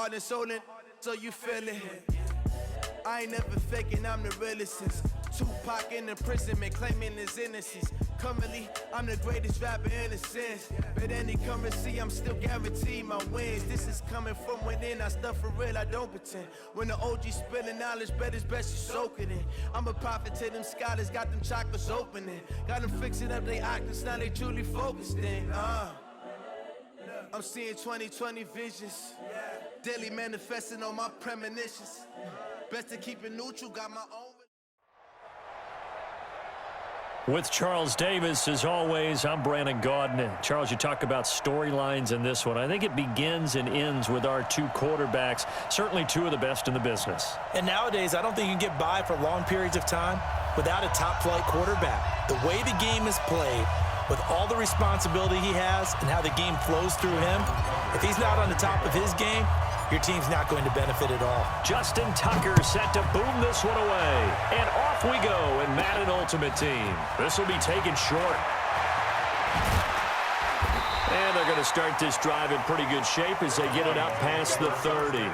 heart and soul in, so you feel it. I ain't never faking, I'm the realest since Tupac in imprisonment, claiming his innocence. Currently, I'm the greatest rapper in a sense. But any currency, I'm still guaranteed my wins. This is coming from within, I stuff for real, I don't pretend. When the OG spilling knowledge, bet it's best you soak it in. I'm a prophet to them scholars, got them chakras opening. Got them fixing up they octaves, now they truly focused in. I'm seeing 2020 visions. Daily manifesting on my premonitions. Best to keep it neutral, got my own. With Charles Davis, as always, I'm Brandon Gaudin. Charles, you talk about storylines in this one. I think it begins and ends with our two quarterbacks, certainly two of the best in the business. And nowadays, I don't think you can get by for long periods of time without a top-flight quarterback. The way the game is played, with all the responsibility he has and how the game flows through him, if he's not on the top of his game, your team's not going to benefit at all. Justin Tucker set to boom this one away. And off we go in Madden Ultimate Team. This will be taken short. And they're going to start this drive in pretty good shape as they get it up past the 30.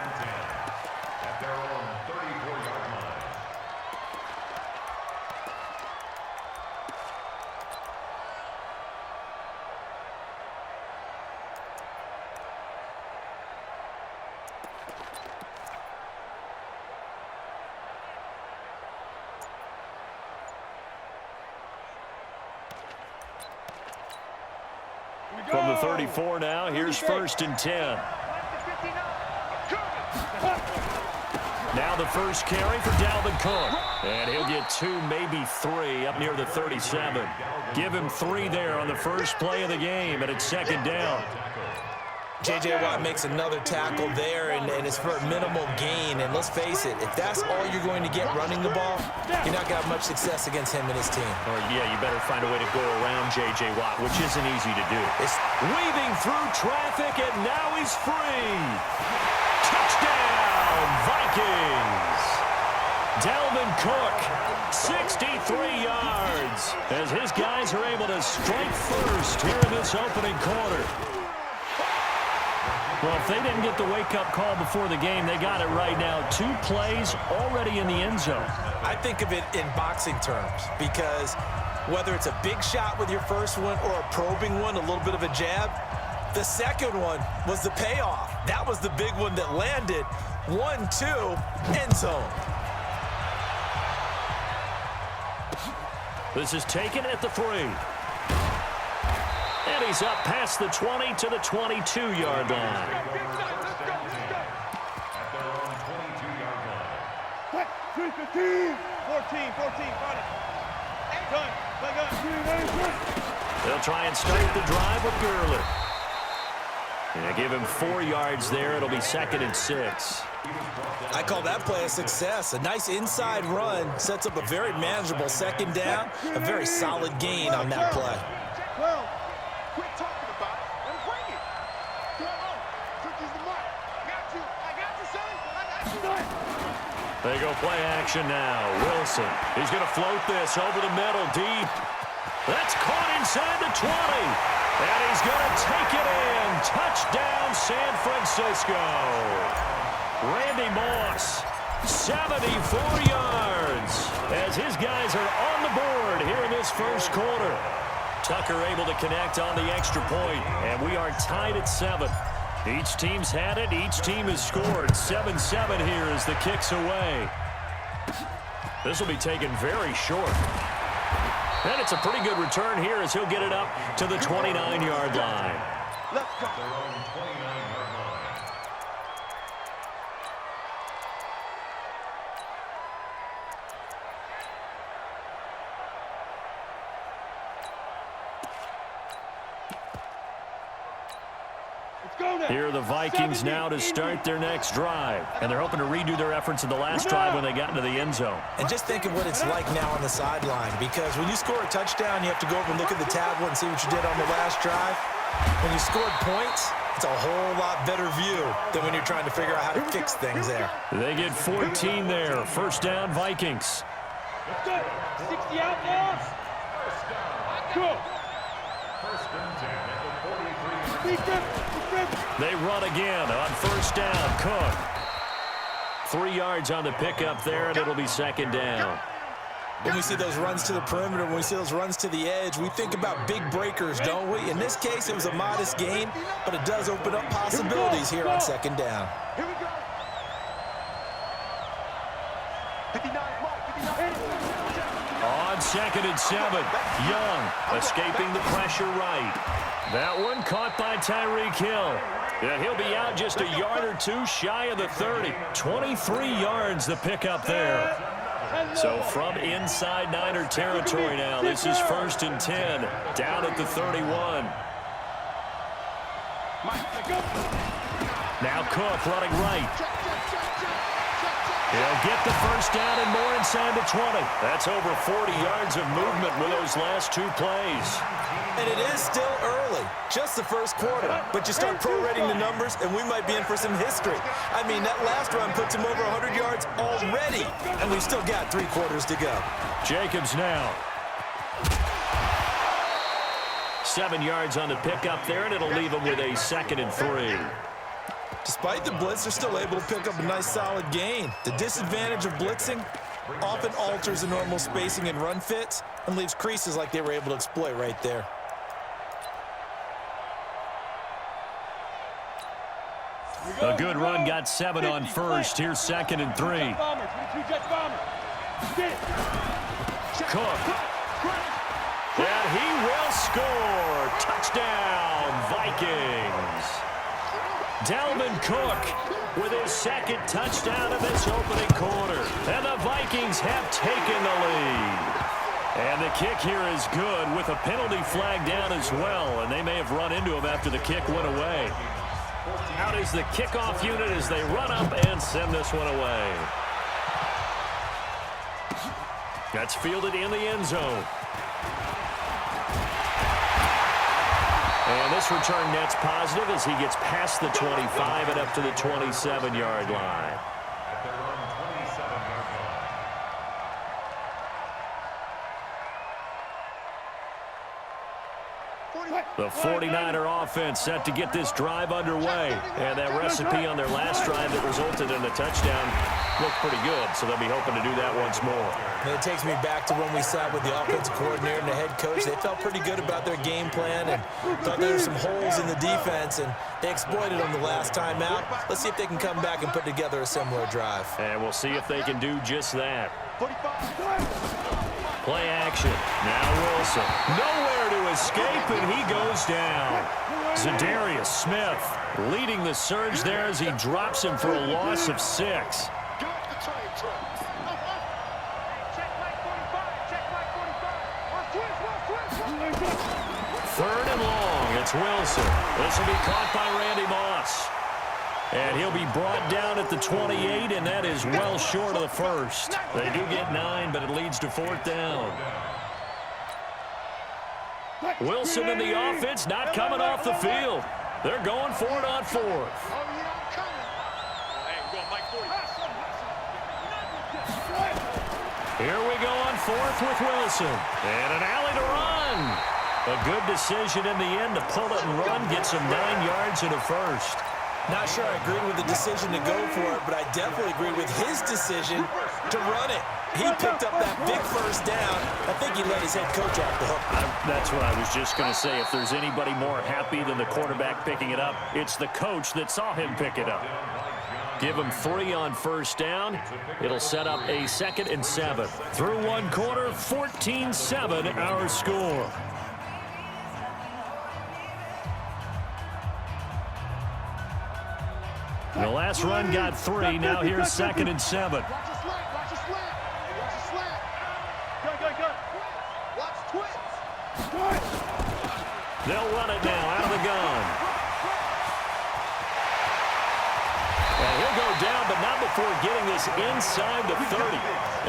From the 34 now, here's 1st and 10. Now the first carry for Dalvin Cook. And he'll get 2, maybe 3 up near the 37. Give him 3 there on the first play of the game, and it's 2nd down. J.J. Watt makes another tackle there, and it's for a minimal gain. And let's face it, if that's all you're going to get running the ball, you're not going to have much success against him and his team. Or, yeah, you better find a way to go around J.J. Watt, which isn't easy to do. It's weaving through traffic, and now he's free. Touchdown, Vikings! Dalvin Cook, 63 yards, as his guys are able to strike first here in this opening quarter. Well, if they didn't get the wake-up call before the game, they got it right now. 2 plays already in the end zone. I think of it in boxing terms because whether it's a big shot with your first one or a probing one, a little bit of a jab, the second one was the payoff. That was the big one that landed. 1-2, end zone. This is taken at the 3. And he's up past the 20 to the 22-yard line. 14, 14, got it. They'll try and start the drive with Gurley. And give him 4 yards there. It'll be 2nd and 6. I call that play a success. A nice inside run sets up a very manageable 2nd down. A very solid gain on that play. Well, quit talking about it and bring it. Come on, Turkey's the mark. I got you, son. They go play action now. Wilson, he's going to float this over the middle, deep. That's caught inside the 20. And he's going to take it in. Touchdown, San Francisco. Randy Moss, 74 yards, as his guys are on the board here in this first quarter. Tucker able to connect on the extra point, and we are tied at 7. Each team's had it. Each team has scored. 7-7 here as the kick's away. This will be taken very short. And it's a pretty good return here as he'll get it up to the 29-yard line. Let's go. Here are the Vikings now to start their next drive. And they're hoping to redo their efforts in the last drive when they got into the end zone. And just think of what it's like now on the sideline, because when you score a touchdown, you have to go over and look at the tablet and see what you did on the last drive. When you scored points, it's a whole lot better view than when you're trying to figure out how to fix things there. They get 14 there. First down, Vikings. 60 out now. Go. First and 10 at the 43. Defense. They run again on first down. Cook. 3 yards on the pickup there, and it'll be second down. When we see those runs to the perimeter, when we see those runs to the edge, we think about big breakers, don't we? In this case, it was a modest gain, but it does open up possibilities here on second down. Here we go. 59, On second and 7, Young escaping the pressure right. That one caught by Tyreek Hill. And he'll be out just a yard or two shy of the 30. 23 yards the pickup there. So from inside Niner territory now, this is 1st and 10, down at the 31. Now Cook running right. He'll get the first down and more inside the 20. That's over 40 yards of movement with those last 2 plays. And it is still early, just the first quarter. But you start prorating the numbers, and we might be in for some history. I mean, that last run puts him over 100 yards already, and we've still got 3 quarters to go. Jacobs now. 7 yards on the pickup there, and it'll leave him with a 2nd and 3. Despite the blitz, they're still able to pick up a nice solid gain. The disadvantage of blitzing often alters the normal spacing and run fits and leaves creases like they were able to exploit right there. A good run got 7 on first. Here's 2nd and 3. Cook. And he will score. Touchdown, Vikings. Dalvin Cook with his 2nd touchdown of this opening quarter. And the Vikings have taken the lead. And the kick here is good with a penalty flag down as well. And they may have run into him after the kick went away. Out is the kickoff unit as they run up and send this one away. That's fielded in the end zone. And this return net's positive as he gets past the 25 and up to the 27-yard line. The 49er offense set to get this drive underway. And that recipe on their last drive that resulted in a touchdown looked pretty good, so they'll be hoping to do that once more. And it takes me back to when we sat with the offensive coordinator and the head coach. They felt pretty good about their game plan and thought there were some holes in the defense, and they exploited them the last time out. Let's see if they can come back and put together a similar drive. And we'll see if they can do just that. Play action. Now Wilson. Nowhere to escape, and he goes down. Zadarius Smith leading the surge there as he drops him for a loss of 6. Third and long. It's Wilson. This will be caught by Randy Moss. And he'll be brought down at the 28, and that is well short of the first. They do get 9, but it leads to 4th down. Wilson and the offense not coming off the field. They're going for it on 4th. Here we go on 4th with Wilson. And an alley to run. A good decision in the end to pull it and run. Gets him 9 yards in a first. Not sure I agree with the decision to go for it, but I definitely agree with his decision to run it. He picked up that big first down. I think he let his head coach off the hook. That's what I was just going to say. If there's anybody more happy than the quarterback picking it up, it's the coach that saw him pick it up. Give him 3 on first down. It'll set up a 2nd and 7. Through 1 quarter, 14-7 our score. The last run got 3. Now here's 2nd and 7. Watch the slant. Watch the slant. Watch the slant. Go. Watch twits. They'll run it now out of the gun. And he'll go down, but not before getting this inside the 30.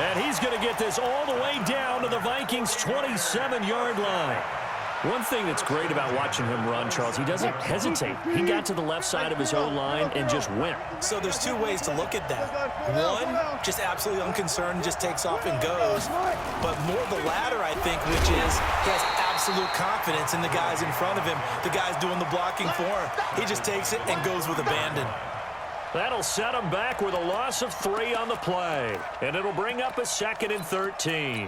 And he's going to get this all the way down to the Vikings' 27-yard line. One thing that's great about watching him run, Charles, he doesn't hesitate. He got to the left side of his own line and just went. So there's two ways to look at that. One, just absolutely unconcerned, just takes off and goes. But more the latter, I think, which is he has absolute confidence in the guys in front of him, the guys doing the blocking for him. He just takes it and goes with abandon. That'll set him back with a loss of 3 on the play. And it'll bring up a 2nd and 13.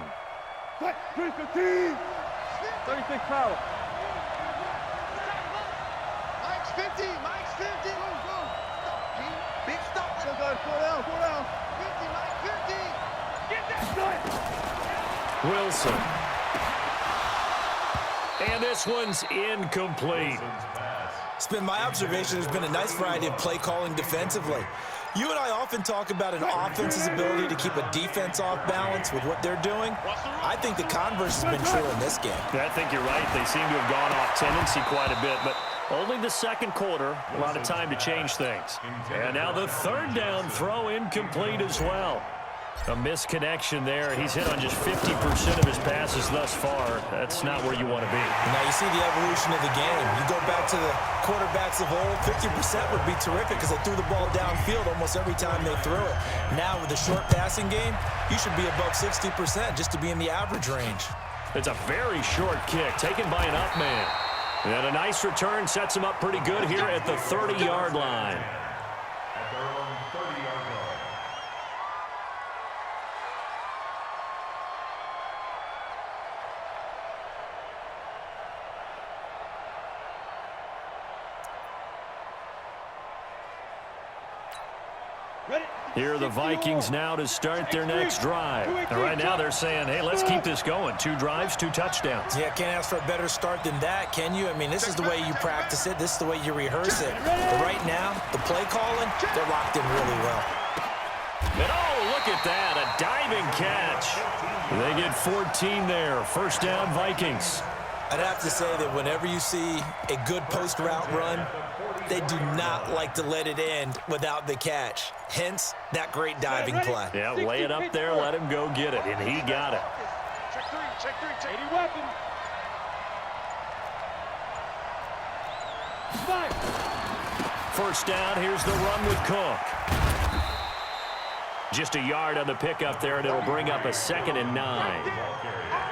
36 power. Mike's 50. Mike's 50. Go, go. Big stop. Go down. 50, Mike 50. Get that good. Wilson. And this one's incomplete. It's been my observation there's been a nice variety of play calling defensively. You and I often talk about an offense's ability to keep a defense off balance with what they're doing. I think the converse has been true in this game. I think you're right. They seem to have gone off tendency quite a bit, but only the second quarter, a lot of time to change things. And now the 3rd down throw incomplete as well. A misconnection there. He's hit on just 50% of his passes thus far. That's not where you want to be. Now you see the evolution of the game. You go back to the quarterbacks of old, 50% would be terrific because they threw the ball downfield almost every time they threw it. Now with the short passing game, you should be above 60% just to be in the average range. It's a very short kick taken by an up man. And a nice return sets him up pretty good here at the 30-yard line. Here are the Vikings now to start their next drive. And right now they're saying, hey, let's keep this going. 2 drives, 2 touchdowns. Yeah, can't ask for a better start than that, can you? I mean, this is the way you practice it. This is the way you rehearse it. But right now, the play calling, they're locked in really well. And oh, look at that, a diving catch. They get 14 there. 1st down, Vikings. I'd have to say that whenever you see a good post route run, they do not like to let it end without the catch. Hence, that great diving play. Yeah, lay it up there, let him go get it, and he got it. Check 3. 80 weapon. 1st down, here's the run with Cook. Just a yard on the pickup there, and it'll bring up a 2nd and 9.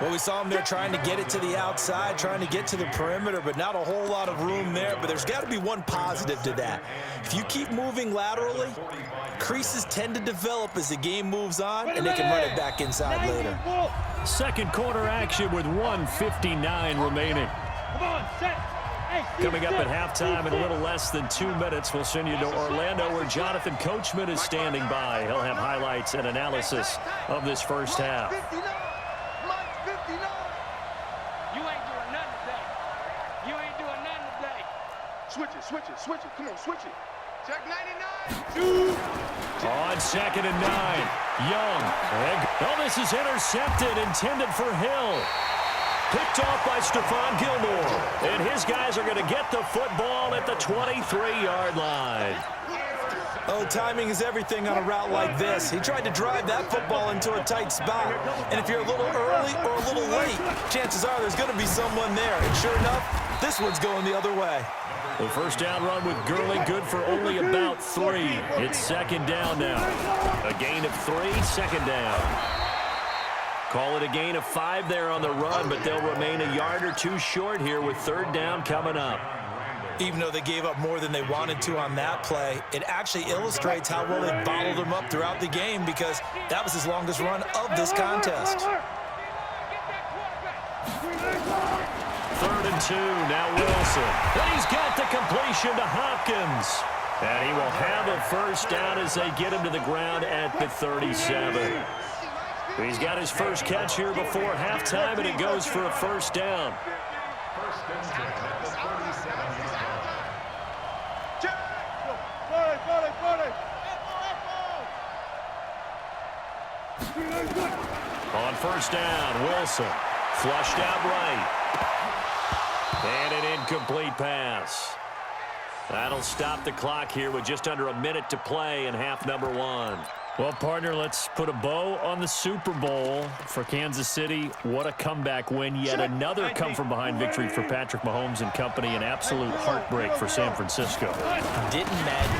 Well, we saw him there trying to get it to the outside, trying to get to the perimeter, but not a whole lot of room there. But there's got to be one positive to that. If you keep moving laterally, creases tend to develop as the game moves on, and they can run it back inside later. 2nd quarter action with 1:59 remaining. Come on, set. Coming up at halftime in a little less than 2 minutes, we'll send you to Orlando where Jonathan Coachman is standing by. He'll have highlights and analysis of this first half. Switch it. Come on, switch it. Check 99. On 2nd and 9. Young. Oh, this is intercepted, intended for Hill. Picked off by Stephon Gilmore. And his guys are going to get the football at the 23-yard line. Oh, timing is everything on a route like this. He tried to drive that football into a tight spot. And if you're a little early or a little late, chances are there's going to be someone there. And sure enough, this one's going the other way. The 1st down run with Gurley good for only about 3. It's 2nd down now. A gain of 3, 2nd down. Call it a gain of 5 there on the run, but they'll remain a yard or 2 short here with 3rd down coming up. Even though they gave up more than they wanted to on that play, it actually illustrates how well they bottled them up throughout the game because that was his longest run of this contest. 3rd and 2, now Wilson. And he's got the completion to Hopkins. And he will have a 1st down as they get him to the ground at the 37. He's got his first catch here before halftime, and it goes for a 1st down. On 1st down, Wilson flushed out right. And an incomplete pass. That'll stop the clock here with just under a minute to play in half number 1. Well, partner, let's put a bow on the Super Bowl for Kansas City. What a comeback win. Yet another come-from-behind victory for Patrick Mahomes and company. An absolute heartbreak for San Francisco. Didn't Madden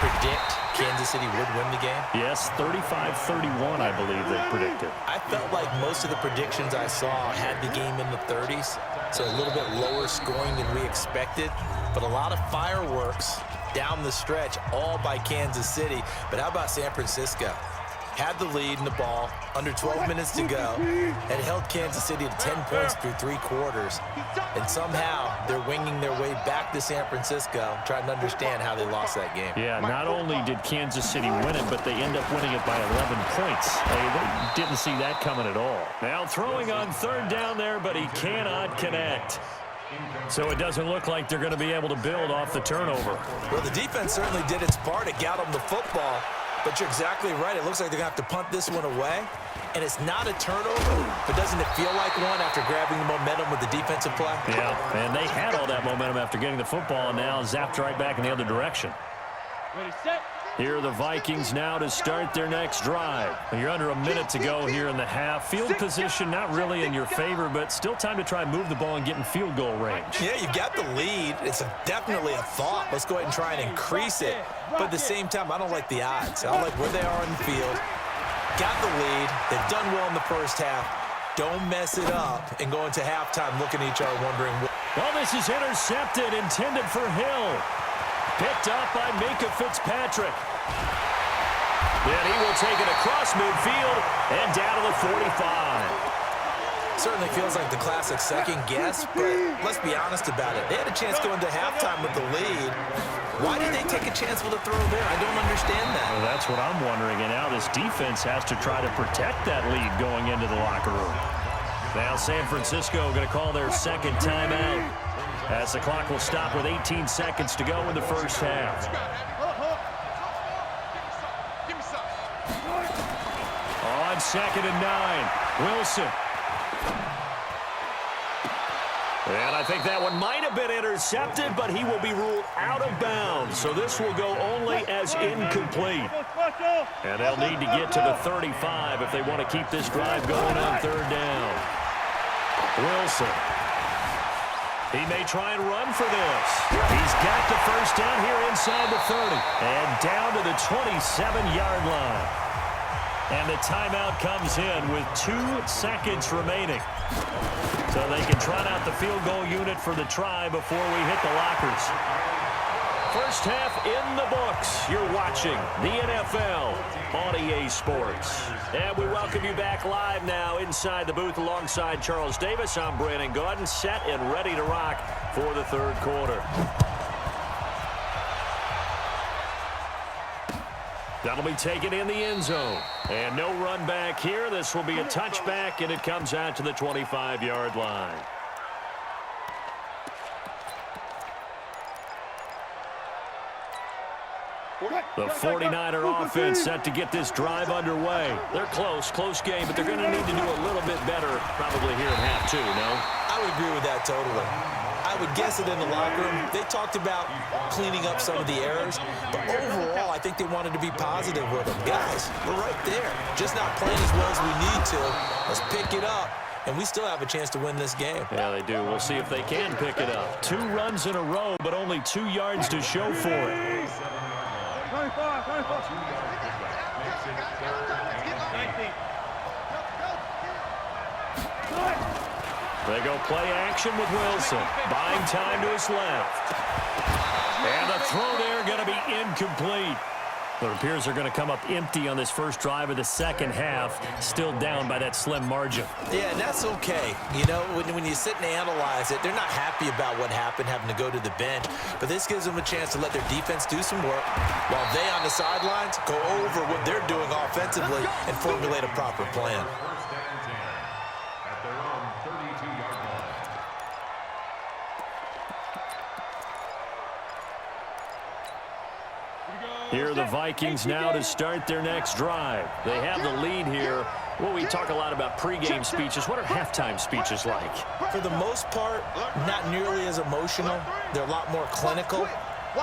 predict Kansas City would win the game? Yes, 35-31, I believe they predicted. I felt like most of the predictions I saw had the game in the 30s, so a little bit lower scoring than we expected, but a lot of fireworks down the stretch, all by Kansas City. But how about San Francisco? Had the lead in the ball, under 12 minutes to go, and held Kansas City to 10 points through 3 quarters. And somehow they're winging their way back to San Francisco, trying to understand how they lost that game. Yeah, not only did Kansas City win it, but they end up winning it by 11 points. They didn't see that coming at all. Now throwing on third down there, but he cannot connect. So it doesn't look like they're going to be able to build off the turnover. Well, the defense certainly did its part to got them the football. But you're exactly right. It looks like they're going to have to punt this one away. And it's not a turnover, but doesn't it feel like one after grabbing the momentum with the defensive play? Yeah, and they had all that momentum after getting the football, and now zapped right back in the other direction. Ready, set. Here are the Vikings now to start their next drive. You're under a minute to go here in the half. Field position not really in your favor, but still time to try and move the ball and get in field goal range. Yeah, you've got the lead. It's definitely a thought. Let's go ahead and try and increase it. But at the same time, I don't like the odds. I like where they are in the field. Got the lead. They've done well in the first half. Don't mess it up and go into halftime looking at each other wondering. Well, this is intercepted, intended for Hill. Picked up by Minka Fitzpatrick. Then he will take it across midfield and down to the 45. Certainly feels like the classic second guess, but let's be honest about it. They had a chance going to halftime with the lead. Why did they take a chance with a throw there? I don't understand that. Well, that's what I'm wondering. And now this defense has to try to protect that lead going into the locker room. Now San Francisco going to call their second timeout, as the clock will stop with 18 seconds to go in the first half. On 2nd and 9, Wilson. And I think that one might have been intercepted, but he will be ruled out of bounds. So this will go only as incomplete. And they'll need to get to the 35 if they want to keep this drive going on third down. Wilson. He may try and run for this. He's got the first down here inside the 30. And down to the 27-yard line. And the timeout comes in with 2 seconds remaining. So they can trot out the field goal unit for the try before we hit the lockers. First half in the books. You're watching the NFL on EA Sports. And we welcome you back live now inside the booth alongside Charles Davis. I'm Brandon Gaudin, set and ready to rock for the third quarter. That'll be taken in the end zone. And no run back here. This will be a touchback, and it comes out to the 25-yard line. The 49er offense set to get this drive underway. They're close game, but they're going to need to do a little bit better probably here in half two, no? I would agree with that totally. I would guess it in the locker room. They talked about cleaning up some of the errors, but overall, I think they wanted to be positive with them. Guys, we're right there. Just not playing as well as we need to. Let's pick it up, and we still have a chance to win this game. Yeah, they do. We'll see if they can pick it up. 2 runs in a row, but only 2 yards to show for it. 25. They go play action with Wilson. Buying time to his left. And the throw there going to be incomplete. It appears they're going to come up empty on this first drive of the second half. Still down by that slim margin. Yeah, and that's okay. You know, when you sit and analyze it, they're not happy about what happened, having to go to the bench. But this gives them a chance to let their defense do some work while they on the sidelines go over what they're doing offensively and formulate a proper plan. Here are the Vikings now to start their next drive. They have the lead here. Well, we talk a lot about pregame speeches. What are halftime speeches like? For the most part, not nearly as emotional. They're a lot more clinical.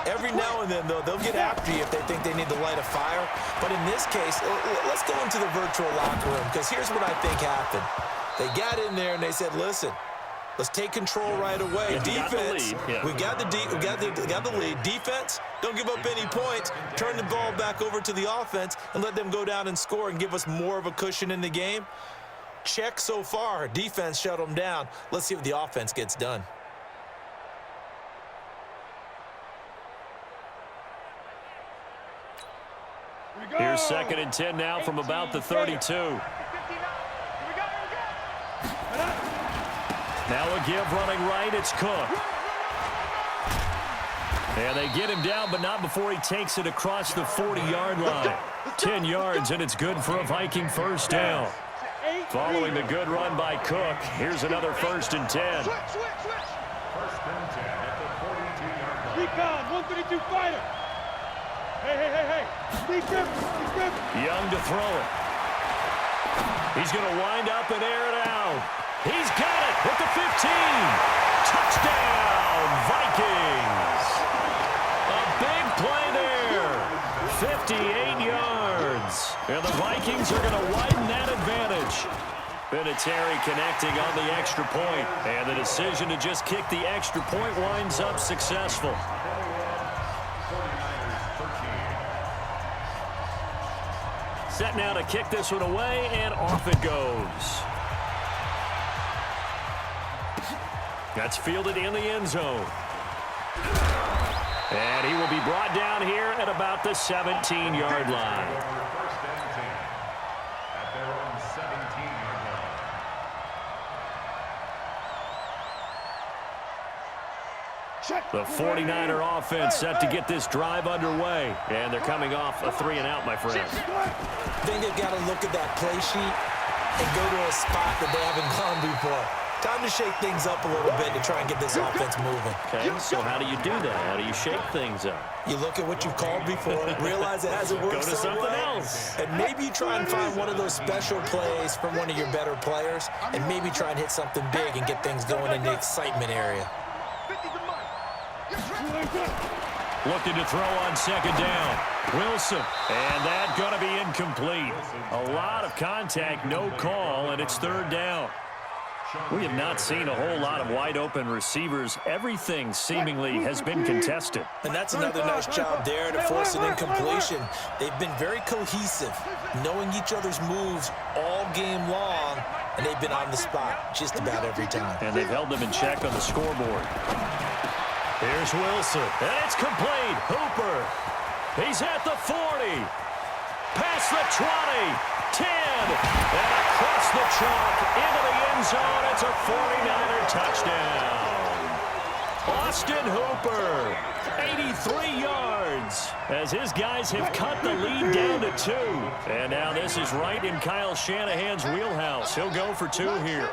Every now and then, though, they'll get after you if they think they need to light a fire. But in this case, let's go into the virtual locker room, because here's what I think happened. They got in there and they said, listen, let's take control right away. Defense, we got the lead. Defense, don't give up any points. Turn the ball back over to the offense and let them go down and score and give us more of a cushion in the game. Check so far. Defense shut them down. Let's see what the offense gets done. Here's 2nd and 10 now from about the 32. Now a give running right. It's Cook. And they get him down, but not before he takes it across the 40-yard line. 10 yards, and it's good for a Viking first down. Following the good run by Cook, here's another 1st and 10. Switch. First and 10 at the 42-yard line. Recon, 132 fighter. Hey. Steve Griffin. Young to throw it. He's going to wind up and air it out. He's got it at the 15. Touchdown, Vikings. A big play there. 58 yards. And the Vikings are going to widen that advantage. Vinatieri connecting on the extra point. And the decision to just kick the extra point winds up successful. Set now to kick this one away, and off it goes. That's fielded in the end zone. And he will be brought down here at about the 17-yard line. First and 10 at their own 17-yard line. The 49er offense set to get this drive underway. And they're coming off a 3-and-out, my friends. I think they've got to look at that play sheet and go to a spot that they haven't gone before. Time to shake things up a little bit to try and get this offense moving. Okay, so how do you do that? How do you shake things up? You look at what you've called before, realize it hasn't worked Go to so something well, else. and maybe you try and find one of those special plays from one of your better players, and maybe try and hit something big and get things going in the excitement area. Looking to throw on 2nd down. Wilson. And that going to be incomplete. A lot of contact, no call, and it's 3rd down. We have not seen a whole lot of wide-open receivers. Everything seemingly has been contested. And that's another nice job there to force an incompletion. They've been very cohesive, knowing each other's moves all game long, and they've been on the spot just about every time. And they've held them in check on the scoreboard. Here's Wilson, and it's complete. Hooper, he's at the 40, past the 20, 10, and across the chalk into the end zone. It's a 49er touchdown. Austin Hooper, 83 yards, as his guys have cut the lead down to 2. And now this is right in Kyle Shanahan's wheelhouse. He'll go for 2 here.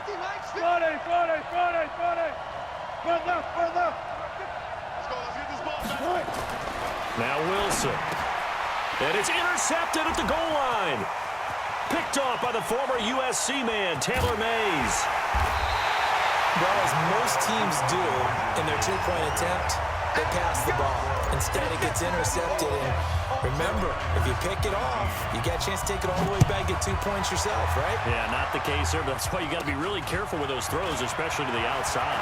Friday. Run left. Now Wilson. And it's intercepted at the goal line. Picked off by the former USC man, Taylor Mays. Well, as most teams do in their two-point attempt, they pass the ball. Instead, it gets intercepted. And remember, if you pick it off, you get a chance to take it all the way back, get 2 points yourself, right? Yeah, not the case there, but that's why you got to be really careful with those throws, especially to the outside.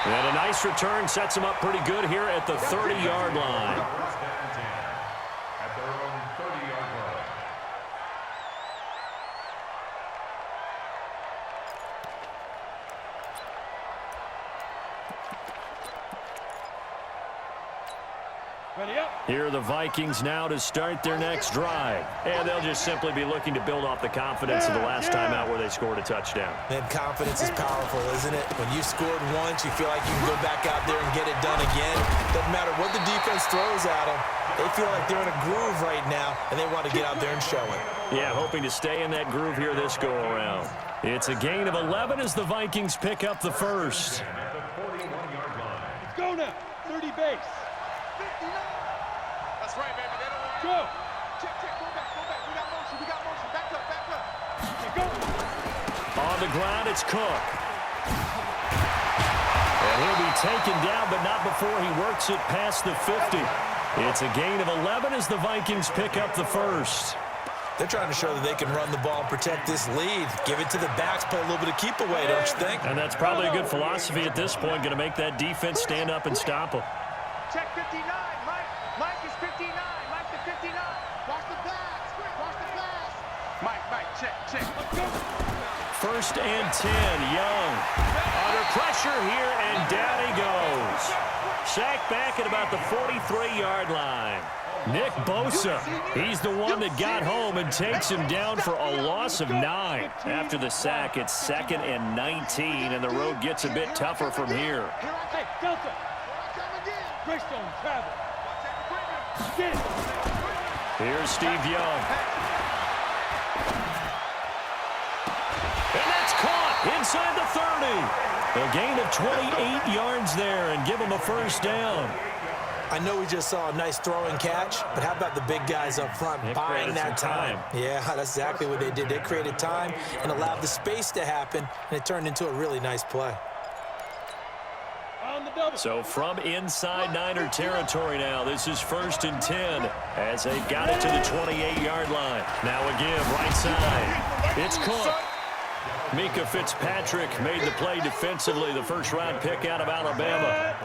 And a nice return sets him up pretty good here at the 30-yard line. First and 10 at their own 30-yard line. Ready up. Here are the Vikings now to start their next drive. And they'll just simply be looking to build off the confidence of the last time out where they scored a touchdown. And confidence is powerful, isn't it? When you scored once, you feel like you can go back out there and get it done again. Doesn't matter what the defense throws at them. They feel like they're in a groove right now, and they want to get out there and show it. Yeah, hoping to stay in that groove here this go-around. It's a gain of 11 as the Vikings pick up the first. At the 41-yard line. Let's go now. 30 base. 59. That's right, baby. They don't want to go. Check. Go back. We got motion. Back up. Okay, go. On the ground, it's Cook. And he'll be taken down, but not before he works it past the 50. It's a gain of 11 as the Vikings pick up the first. They're trying to show that they can run the ball and protect this lead. Give it to the backs, play a little bit of keep away, don't you think? And that's probably a good philosophy at this point, going to make that defense stand up and stop them. Check 59, Mike. Mike is 59. Mike to 59. Watch the pass. Watch the pass. Mike, check. First and 10, Young. Under pressure here, and down he goes. Sacked back at about the 43-yard line. Nick Bosa, he's the one that got home and takes him down for a loss of 9. After the sack, it's 2nd and 19, and the road gets a bit tougher from here. Hey, Delta. Greystone, travel. Here's Steve Young. And that's caught inside the 30. A gain of 28 yards there and give him a first down. I know we just saw a nice throw and catch, but how about the big guys up front buying that time? Yeah, that's exactly what they did. They created time and allowed the space to happen, and it turned into a really nice play. So from inside Niner territory now, this is 1st and 10 as they've got it to the 28-yard line. Now a give right side. It's Cook. Mika Fitzpatrick made the play defensively, the first-round pick out of Alabama.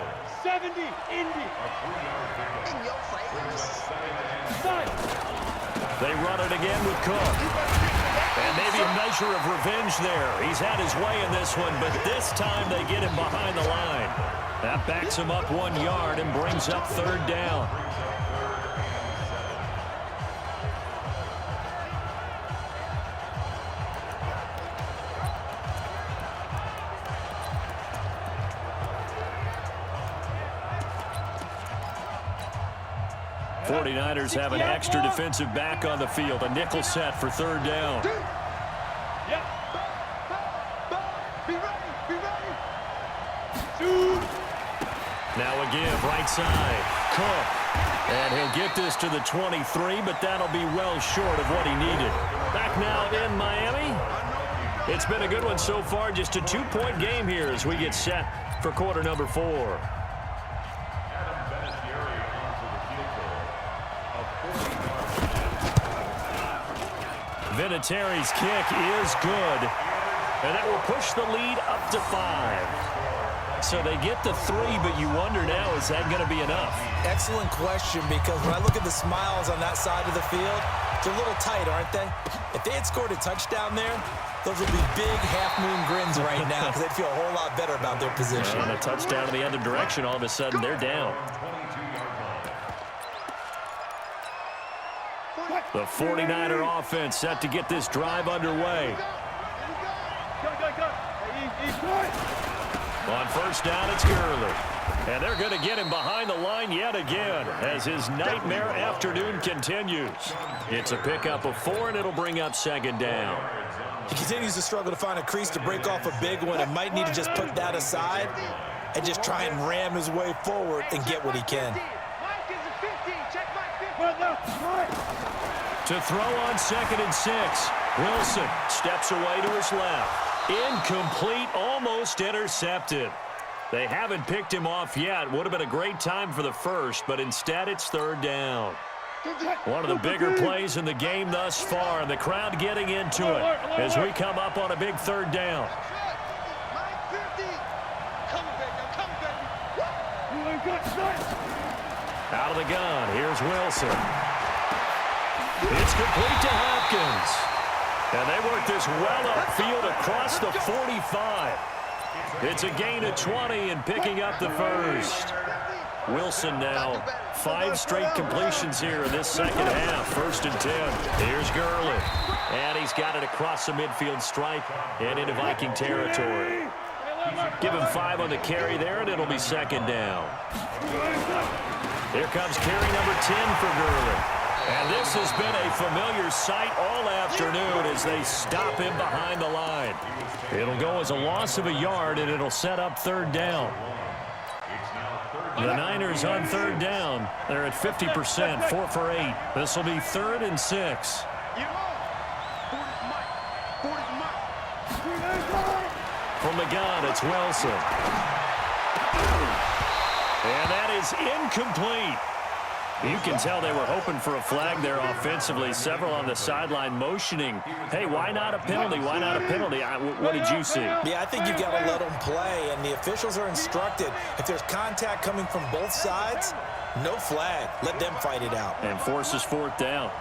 70, Indy. They run it again with Cook. And maybe a measure of revenge there. He's had his way in this one, but this time they get him behind the line. That backs him up 1 yard and brings up 3rd down. The 49ers have an extra defensive back on the field. A nickel set for 3rd down. Now a give right side. Cook. And he'll get this to the 23, but that'll be well short of what he needed. Back now in Miami. It's been a good one so far. Just a 2-point game here as we get set for quarter number 4. Vinatieri's kick is good, and that will push the lead up to 5. So they get the 3, but you wonder now, is that going to be enough? Excellent question, because when I look at the smiles on that side of the field, they're a little tight, aren't they? If they had scored a touchdown there, those would be big half-moon grins right now because they'd feel a whole lot better about their position. And a touchdown in the other direction, all of a sudden they're down. The 49er offense set to get this drive underway. On first down, it's Gurley. And they're going to get him behind the line yet again as his nightmare afternoon continues. It's a pickup of 4, and it'll bring up 2nd down. He continues to struggle to find a crease to break off a big one and might need to just put that aside and just try and ram his way forward and get what he can. To throw on 2nd and 6. Wilson steps away to his left. Incomplete, almost intercepted. They haven't picked him off yet. Would have been a great time for the first, but instead it's 3rd down. One of the bigger plays in the game thus far, and the crowd getting into it as we come up on a big 3rd down. Out of the gun, here's Wilson. It's complete to Hopkins. And they work this well upfield across the 45. It's a gain of 20 and picking up the first. Wilson now 5 straight completions here in this second half. 1st and 10. Here's Gurley. And he's got it across the midfield stripe and into Viking territory. Give him 5 on the carry there, and it'll be 2nd down. Here comes carry number 10 for Gurley. And this has been a familiar sight all afternoon as they stop him behind the line. It'll go as a loss of a yard, and it'll set up 3rd down. The Niners on 3rd down. They're at 50%, 4 for 8. This will be 3rd and 6. From the gun, it's Wilson. And that is incomplete. You can tell they were hoping for a flag there offensively. Several on the sideline motioning, hey, why not a penalty? Why not a penalty? What did you see? Yeah, I think you've got to let them play, and the officials are instructed. If there's contact coming from both sides, no flag. Let them fight it out. And forces fourth down.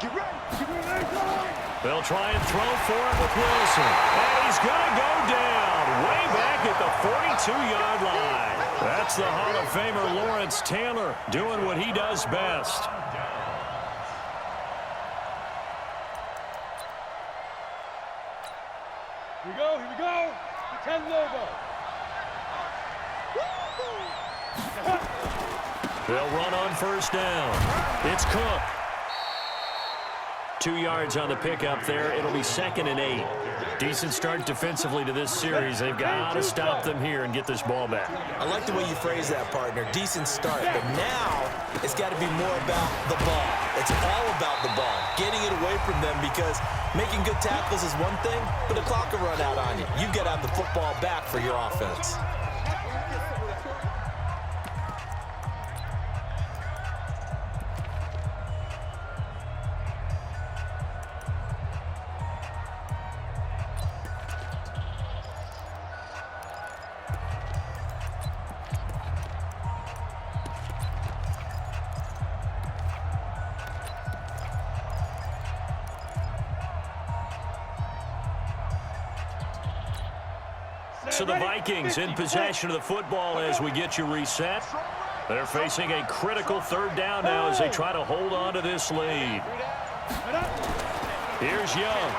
They'll try and throw for it with Wilson. And he's going to go down way back at the 42-yard line. That's the Hall of Famer Lawrence Taylor doing what he does best. Here we go, here we go. The 10 logo. They'll run on first down. It's Cook. 2 yards on the pickup there. It'll be 2nd and 8. Decent start defensively to this series. They've got to stop them here and get this ball back. I like the way you phrase that, partner. Decent start. But now it's got to be more about the ball. It's all about the ball. Getting it away from them, because making good tackles is one thing, but the clock will run out on you. You've got to have the football back for your offense. So the Vikings in possession of the football as we get you reset. They're facing a critical 3rd down now as they try to hold on to this lead. Here's Young.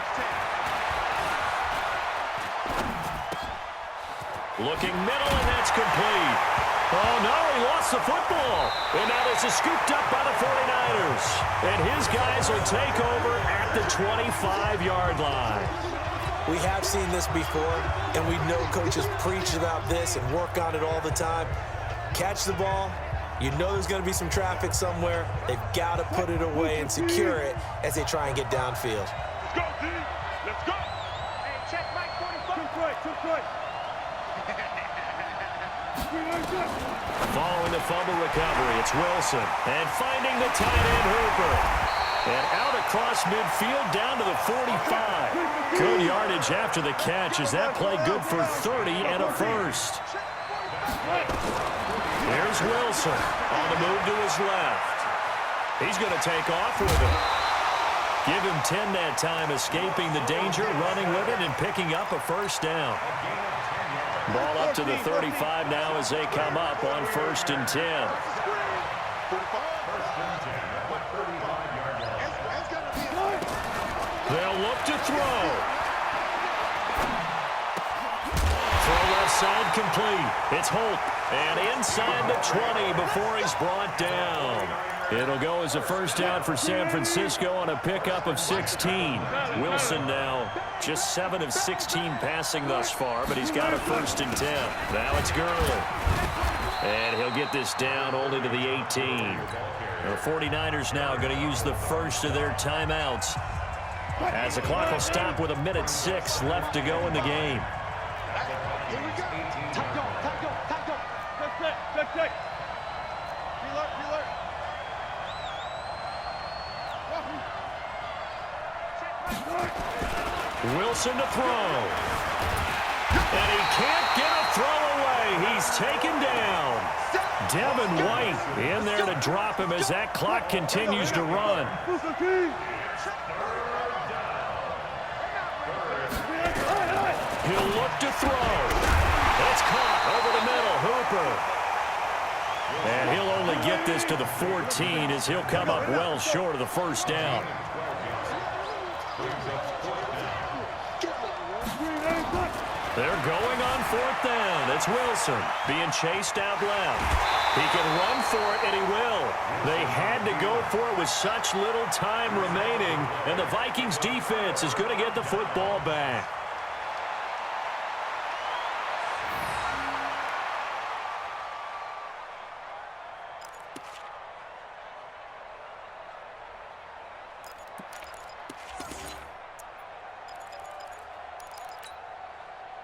Looking middle, and that's complete. Oh, no, he lost the football. And now this is scooped up by the 49ers. And his guys will take over at the 25-yard line. We have seen this before, and we know coaches preach about this and work on it all the time. Catch the ball. You know there's going to be some traffic somewhere. They've got to put it away and secure it as they try and get downfield. Let's go, D. Let's go. Hey, check Mike 45. Too quick. Following the fumble recovery, it's Wilson. And finding the tight end, Hooper. And out across midfield down to the 45. Good yardage after the catch as that play good for 30 and a first. Here's Wilson on the move to his left. He's going to take off with it. Give him 10 that time, escaping the danger, running with it, and picking up a first down. Ball up to the 35 now as they come up on 1st and 10. They'll look to throw. Throw left side complete. It's Holt. And inside the 20 before he's brought down. It'll go as a first down for San Francisco on a pickup of 16. Wilson now just 7 of 16 passing thus far, but he's got a 1st and 10. Now it's Gurley. And he'll get this down only to the 18. The 49ers now going to use the first of their timeouts, as the clock will stop with 1:06 left to go in the game. Here we go. Top go. Check. Alert. Wilson to throw. And he can't get a throw away. He's taken down. Devin White in there to drop him as that clock continues to run. He'll look to throw. It's caught over the middle. Hooper. And he'll only get this to the 14 as he'll come up well short of the first down. They're going on 4th down. It's Wilson being chased out left. He can run for it, and he will. They had to go for it with such little time remaining, and the Vikings defense is going to get the football back.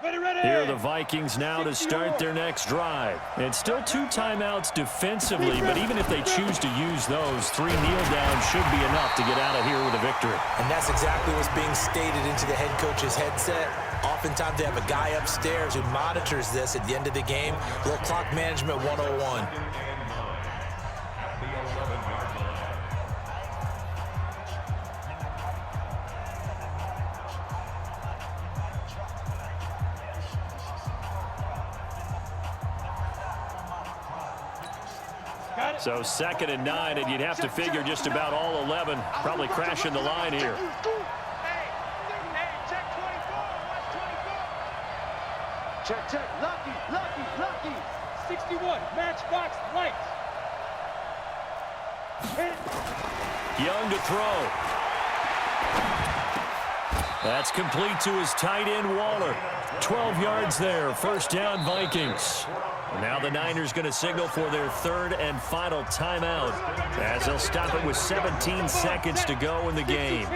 Here are the Vikings now to start their next drive. It's still 2 timeouts defensively, but even if they choose to use those, 3 kneel downs should be enough to get out of here with a victory. And that's exactly what's being stated into the head coach's headset. Oftentimes they have a guy upstairs who monitors this at the end of the game. A little clock management 101. So 2nd and 9, and you'd have to figure just about all 11 probably crashing the line here. Check, check. Lucky. 61, matchbox lights. Young to throw. That's complete to his tight end, Waller. 12 yards there, first down Vikings. Now the Niners going to signal for their 3rd and final timeout as they'll stop it with 17 seconds to go in the game.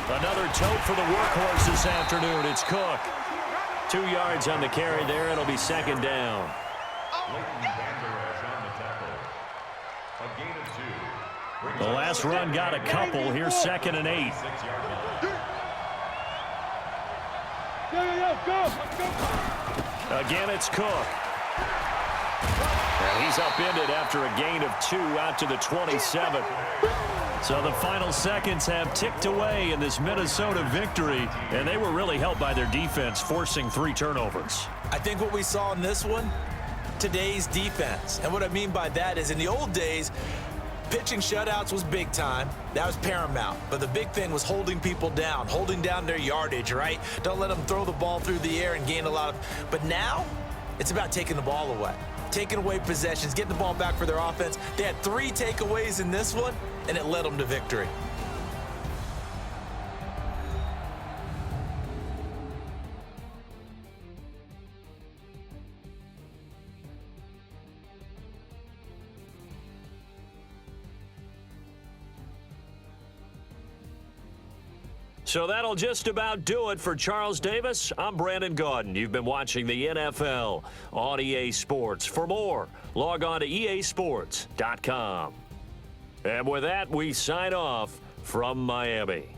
Another tote for the workhorse this afternoon. It's Cook. 2 yards on the carry there. It'll be 2nd down. The last run got a couple. Here's 2nd and 8. Go. Again, it's Cook. And he's upended after a gain of 2 out to the 27. So the final seconds have ticked away in this Minnesota victory, and they were really helped by their defense, forcing 3 turnovers. I think what we saw in this one, today's defense. And what I mean by that is in the old days, pitching shutouts was big time. That was paramount. But the big thing was holding people down, holding down their yardage, right? Don't let them throw the ball through the air and gain a lot of... But now, it's about taking the ball away. Taking away possessions, getting the ball back for their offense. They had 3 takeaways in this one, and it led them to victory. So that'll just about do it for Charles Davis. I'm Brandon Gaudin. You've been watching the NFL on EA Sports. For more, log on to easports.com. And with that, we sign off from Miami.